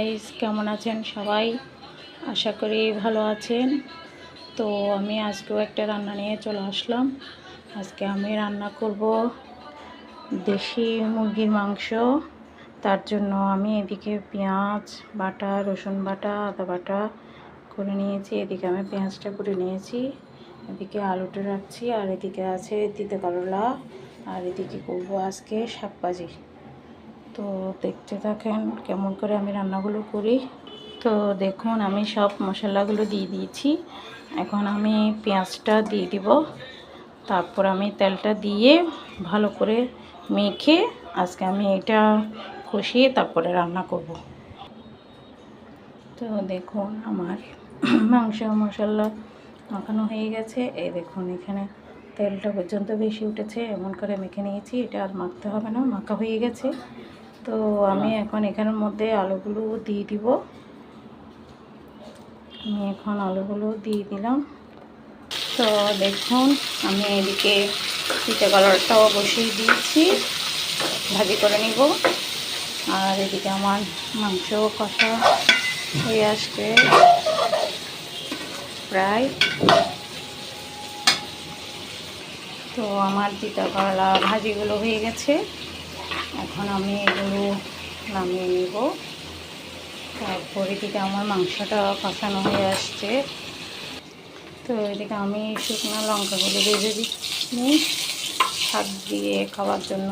Guys, কেমন আছেন সবাই? আশা করি ভালো আছেন। তো আমি আজকেও একটা রান্না নিয়ে চলে আসলাম। আজকে আমি রান্না করব দেশি মুরগির মাংস। তার জন্য আমি এদিকে পেঁয়াজ বাটা, রসুন বাটা, আদা বাটা করে নিয়েছি। এদিকে আমি পেঁয়াজটা করে নিয়েছি, এদিকে আলুটা রাখছি, আর এদিকে আছে তিতে করলা, আর এদিকে করবো আজকে শাক ভাজি। তো দেখতে থাকেন কেমন করে আমি রান্নাগুলো করি। তো দেখুন, আমি সব মশলাগুলো দিয়ে দিয়েছি। এখন আমি পেঁয়াজটা দিয়ে দিব, তারপর আমি তেলটা দিয়ে ভালো করে মেখে আজকে আমি এটা কষিয়ে তারপরে রান্না করব। তো দেখুন, আমার মাংস মশলা মাখানো হয়ে গেছে। এই দেখুন, এখানে তেলটা পর্যন্ত বেশি উঠেছে, এমন করে মেখে নিয়েছি। এটা আর মাখতে হবে না, মাখা হয়ে গেছে। তো আমি এখন এখানের মধ্যে আলুগুলো দিয়ে দিব। আমি এখন আলুগুলো দিয়ে দিলাম। তো দেখুন, আমি এদিকে তিতে কালারটাও বসিয়ে দিয়েছি, ভাজি করে নিব। আর এদিকে আমার মাংস কষা হয়ে আসছে প্রায়। তো আমার তিতা করলা ভাজিগুলো হয়ে গেছে, এখন আমি এগুলো নামিয়ে নেব। তারপর এদিকে আমার মাংসটা কষানো হয়ে আসছে। তো এদিকে আমি শুকনো লঙ্কাগুলো ভেজে দিচ্ছি শাক দিয়ে খাওয়ার জন্য।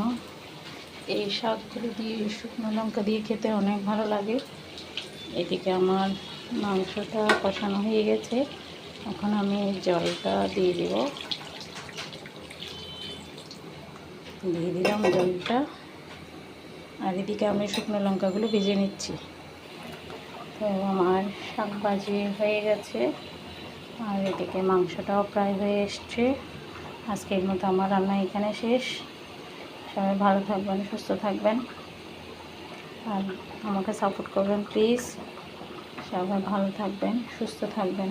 এই শাকগুলো দিয়ে শুকনো লঙ্কা দিয়ে খেতে অনেক ভালো লাগে। এদিকে আমার মাংসটা কষানো হয়ে গেছে, এখন আমি জলটা দিয়ে দিলাম জলটা। আর এদিকে আমি শুকনো লঙ্কাগুলো ভেজে নিচ্ছি। তো আমার শাক ভাজি হয়ে গেছে, আর এদিকে মাংসটাও প্রায় হয়ে এসছে। আজকের মতো আমার রান্না এখানে শেষ। সবাই ভালো থাকবেন, সুস্থ থাকবেন, আর আমাকে সাপোর্ট করবেন প্লিজ। সবাই ভালো থাকবেন, সুস্থ থাকবেন।